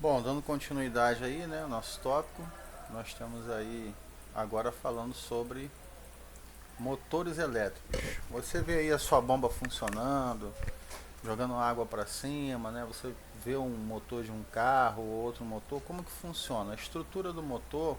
Bom, dando continuidade aí, né, nosso tópico, nós estamos aí agora falando sobre motores elétricos. Você vê aí a sua bomba funcionando, jogando água para cima, né? Você vê um motor de um carro ou outro motor, como que funciona? A estrutura do motor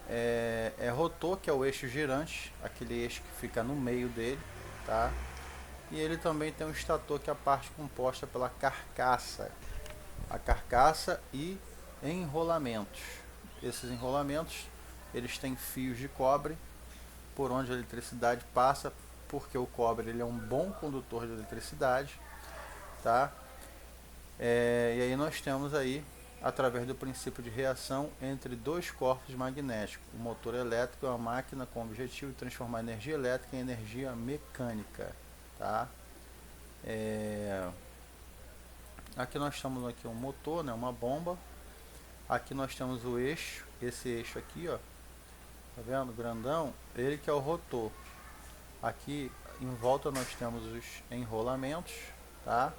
é rotor, que é o eixo girante, aquele eixo que fica no meio dele, tá? E ele também tem um estator, que é a parte composta pela carcaça, a carcaça e enrolamentos. Esses enrolamentos, eles têm fios de cobre por onde a eletricidade passa, porque o cobre ele é um bom condutor de eletricidade, tá? E aí nós temos aí, através do princípio de reação entre dois corpos magnéticos. O motor elétrico é uma máquina com o objetivo de transformar energia elétrica em energia mecânica, tá? Aqui nós temos aqui um motor, né, uma bomba. Aqui nós temos o eixo, esse eixo aqui, ó, tá vendo, grandão, ele que é o rotor. Aqui em volta nós temos os enrolamentos, tá?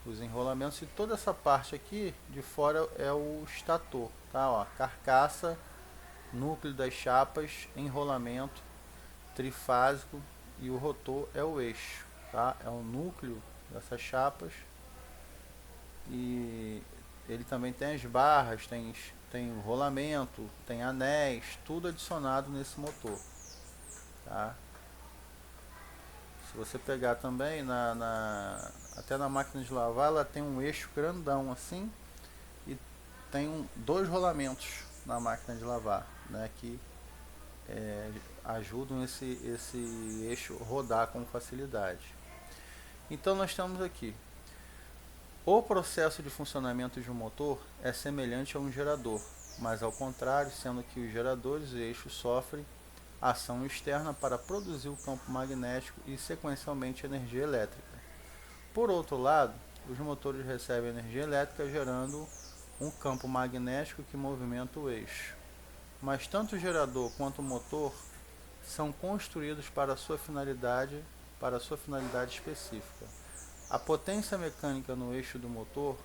Os enrolamentos, e toda essa parte aqui de fora é o estator, tá? Ó, carcaça, núcleo das chapas, enrolamento trifásico, e o rotor é o eixo, tá? É o núcleo dessas chapas, e ele também tem as barras, tem o rolamento, tem anéis, tudo adicionado nesse motor, tá? Se você pegar também até na máquina de lavar, ela tem um eixo grandão assim, e tem dois rolamentos na máquina de lavar, né, que ajudam esse eixo rodar com facilidade. Então nós temos aqui: o processo de funcionamento de um motor é semelhante a um gerador, mas ao contrário, sendo que os geradores e eixos sofrem ação externa para produzir o campo magnético e sequencialmente energia elétrica. Por outro lado, os motores recebem energia elétrica gerando um campo magnético que movimenta o eixo. Mas tanto o gerador quanto o motor são construídos para a sua finalidade específica. A potência mecânica no eixo do motor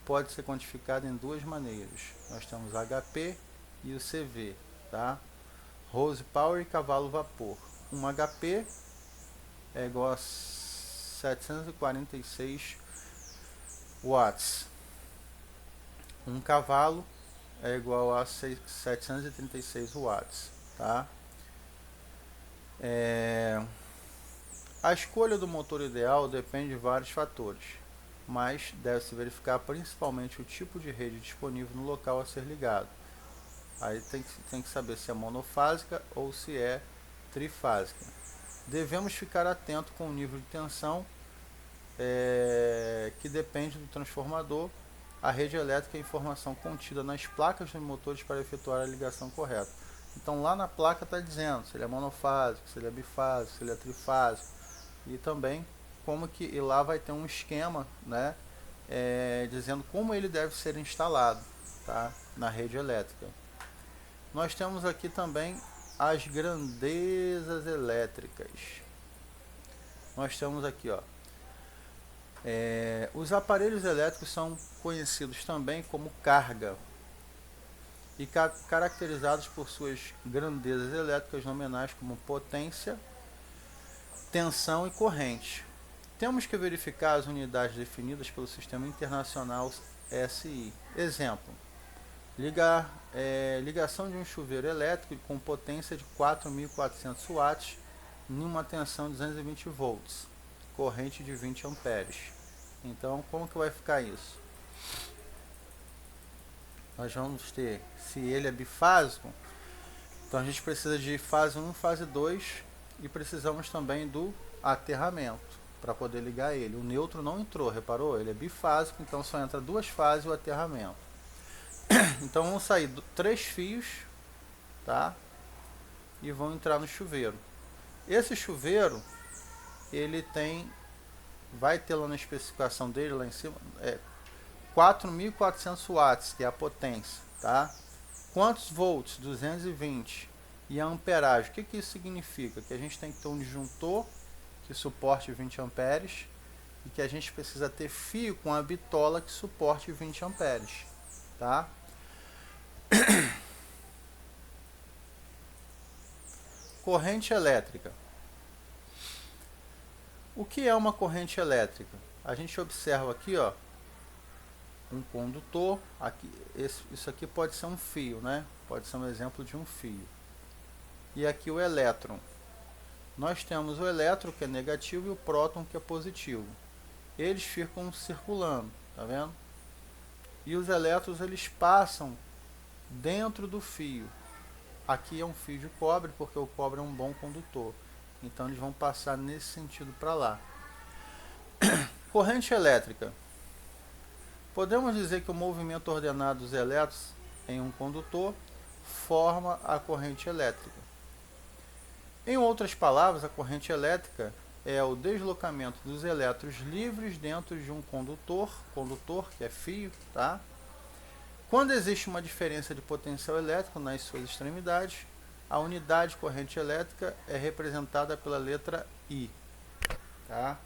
pode ser quantificada em duas maneiras. Nós temos HP e o CV, tá? Horsepower e cavalo-vapor. Um HP é igual a 746 watts. Um cavalo é igual a 736 watts, tá? A escolha do motor ideal depende de vários fatores, mas deve-se verificar principalmente o tipo de rede disponível no local a ser ligado. Aí tem que saber se é monofásica ou se é trifásica. Devemos ficar atento com o nível de tensão, que depende do transformador, a rede elétrica e a informação contida nas placas dos motores para efetuar a ligação correta. Então lá na placa está dizendo se ele é monofásico, se ele é bifásico, se ele é trifásico, e também e lá vai ter um esquema, né, dizendo como ele deve ser instalado, tá, na rede elétrica. Nós temos aqui também as grandezas elétricas. Nós temos aqui, ó, os aparelhos elétricos são conhecidos também como carga e caracterizados por suas grandezas elétricas nominais como potência, tensão e corrente. Temos que verificar as unidades definidas pelo Sistema Internacional SI. Exemplo: ligação de um chuveiro elétrico com potência de 4.400 watts em uma tensão de 220 volts, corrente de 20 amperes. Então, como que vai ficar isso? Nós vamos ter, se ele é bifásico, então a gente precisa de fase 1 e fase 2, e precisamos também do aterramento para poder ligar ele. O neutro não entrou, reparou? Ele é bifásico, então só entra duas fases e o aterramento. Então vão sair 3 fios, tá? E vão entrar no chuveiro. Esse chuveiro, ele vai ter lá na especificação dele, lá em cima, 4.400 watts, que é a potência, tá? Quantos volts? 220. E a amperagem, o que isso significa? Que a gente tem que ter um disjuntor que suporte 20 amperes e que a gente precisa ter fio com a bitola que suporte 20 amperes, tá? Corrente elétrica. O que é uma corrente elétrica? A gente observa aqui, ó, um condutor, aqui, isso aqui pode ser um fio, né? Pode ser um exemplo de um fio. E aqui o elétron. Nós temos o elétron, que é negativo, e o próton, que é positivo. Eles ficam circulando, tá vendo? E os elétrons, eles passam dentro do fio. Aqui é um fio de cobre, porque o cobre é um bom condutor. Então eles vão passar nesse sentido para lá. Corrente elétrica. Podemos dizer que o movimento ordenado dos elétrons em um condutor forma a corrente elétrica. Em outras palavras, a corrente elétrica é o deslocamento dos elétrons livres dentro de um condutor que é fio, tá? Quando existe uma diferença de potencial elétrico nas suas extremidades, a unidade de corrente elétrica é representada pela letra I, tá?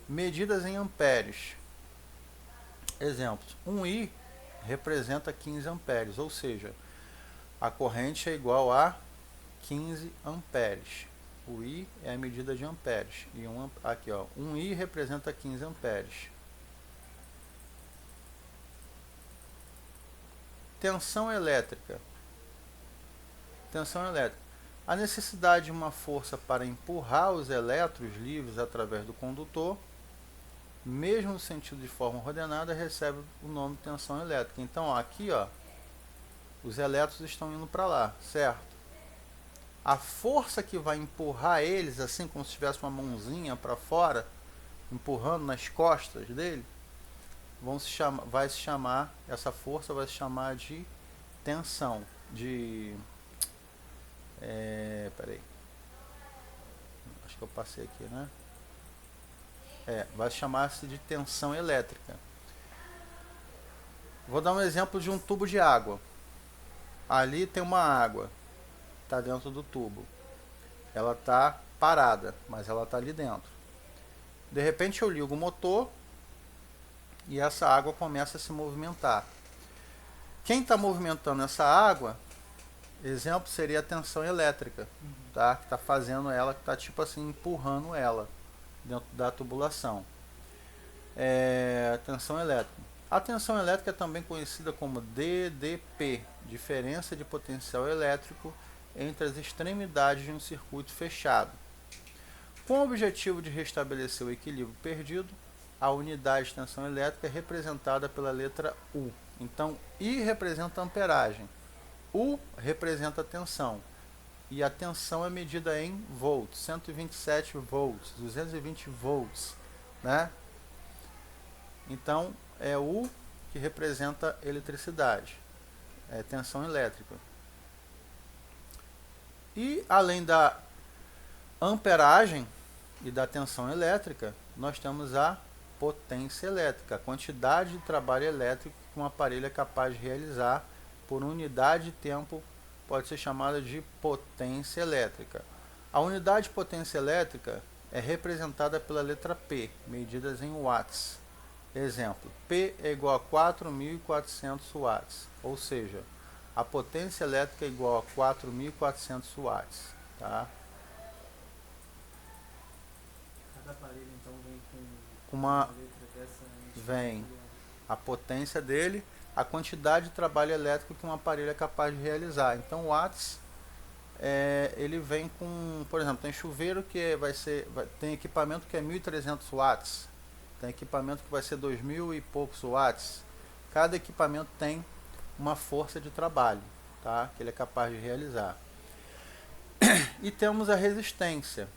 Medidas em amperes. Exemplos. 1 I representa 15 amperes, ou seja, a corrente é igual a 15 amperes. O I é a medida de amperes. E aqui, ó, 1 I representa 15 amperes. Tensão elétrica. Tensão elétrica. A necessidade de uma força para empurrar os elétrons livres através do condutor, mesmo no sentido de forma ordenada, recebe o nome de tensão elétrica. Então, ó, aqui, ó, os elétrons estão indo para lá, certo? A força que vai empurrar eles, assim como se tivesse uma mãozinha para fora, empurrando nas costas dele, essa força vai se chamar de tensão, peraí, acho que eu passei aqui, né? Vai chamar-se de tensão elétrica. Vou dar um exemplo de um tubo de água. Ali tem uma água, está dentro do tubo. Ela está parada, mas ela está ali dentro. De repente eu ligo o motor e essa água começa a se movimentar. Quem está movimentando essa água, exemplo, seria a tensão elétrica, tá? Que está fazendo ela, que está tipo assim, empurrando ela dentro da tubulação. Tensão elétrica. A tensão elétrica é também conhecida como DDP, diferença de potencial elétrico entre as extremidades de um circuito fechado. Com o objetivo de restabelecer o equilíbrio perdido, a unidade de tensão elétrica é representada pela letra U. Então, I representa amperagem, U representa tensão, e a tensão é medida em volts, 127 volts, 220 volts, né? Então, é U que representa eletricidade, tensão elétrica. E além da amperagem e da tensão elétrica, nós temos a potência elétrica, a quantidade de trabalho elétrico que um aparelho é capaz de realizar por unidade de tempo pode ser chamada de potência elétrica. A unidade de potência elétrica é representada pela letra P, medidas em watts. Exemplo, P é igual a 4.400 watts, ou seja, a potência elétrica é igual a 4.400 watts. Tá? Cada aparelho então vem com uma letra dessa. Vem a potência dele, a quantidade de trabalho elétrico que um aparelho é capaz de realizar. Então, watts, ele vem com, por exemplo, tem chuveiro que tem equipamento que é 1.300 watts, tem equipamento que vai ser 2.000 e poucos watts. Cada equipamento tem uma força de trabalho, tá? Que ele é capaz de realizar. E temos a resistência,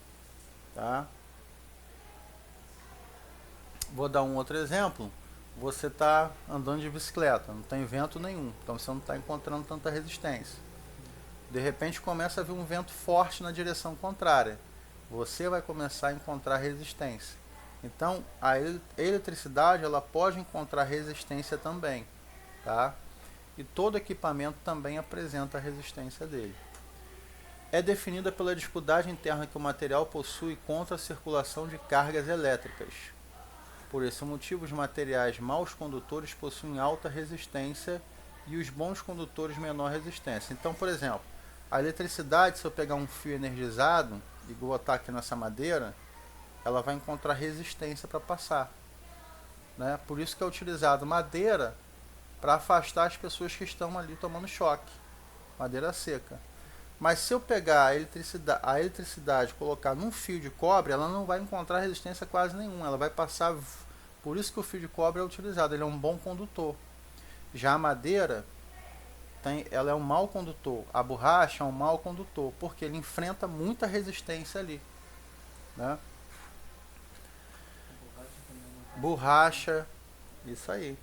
tá? Vou dar um outro exemplo. Você está andando de bicicleta, não tem vento nenhum, então você não está encontrando tanta resistência. De repente começa a vir um vento forte na direção contrária. Você vai começar a encontrar resistência. Então, a eletricidade ela pode encontrar resistência também, tá? E todo equipamento também apresenta a resistência dele. É definida pela dificuldade interna que o material possui contra a circulação de cargas elétricas. Por esse motivo, os materiais maus condutores possuem alta resistência e os bons condutores menor resistência. Então, por exemplo, a eletricidade, se eu pegar um fio energizado e botar aqui nessa madeira, ela vai encontrar resistência para passar, né? Por isso que é utilizado madeira para afastar as pessoas que estão ali tomando choque, madeira seca. Mas se eu pegar a eletricidade e colocar num fio de cobre, ela não vai encontrar resistência quase nenhuma, ela vai passar. Por isso que o fio de cobre é utilizado, ele é um bom condutor. Já a madeira, ela é um mau condutor. A borracha é um mau condutor, porque ele enfrenta muita resistência ali, né? Borracha, isso aí.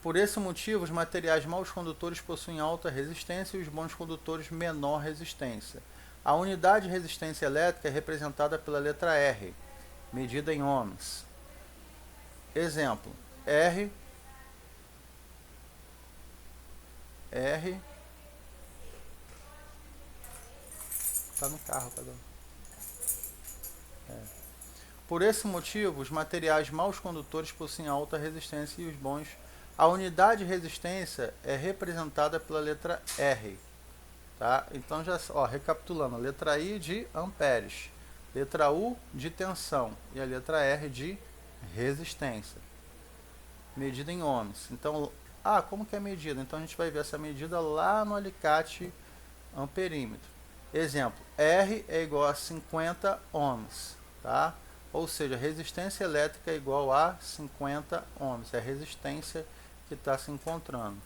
Por esse motivo, os materiais maus condutores possuem alta resistência e os bons condutores menor resistência. A unidade de resistência elétrica é representada pela letra R, medida em ohms. Exemplo, R tá no carro, cadê? Por esse motivo, os materiais maus condutores possuem alta resistência e os bons. A unidade de resistência é representada pela letra R, tá? Então já, recapitulando, a letra I de amperes, letra U de tensão e a letra R de resistência. Medida em ohms. Então, como que é medida? Então a gente vai ver essa medida lá no alicate amperímetro. Exemplo, R é igual a 50 ohms, tá? Ou seja, resistência elétrica é igual a 50 ohms, é a resistência que está se encontrando.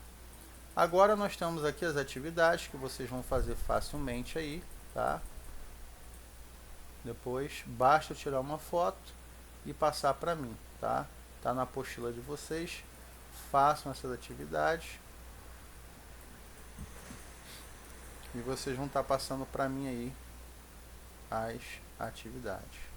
Agora nós temos aqui as atividades que vocês vão fazer facilmente aí, tá? Depois basta eu tirar uma foto e passar para mim, tá? Tá na apostila de vocês, façam essas atividades e vocês vão estar passando para mim aí as atividades.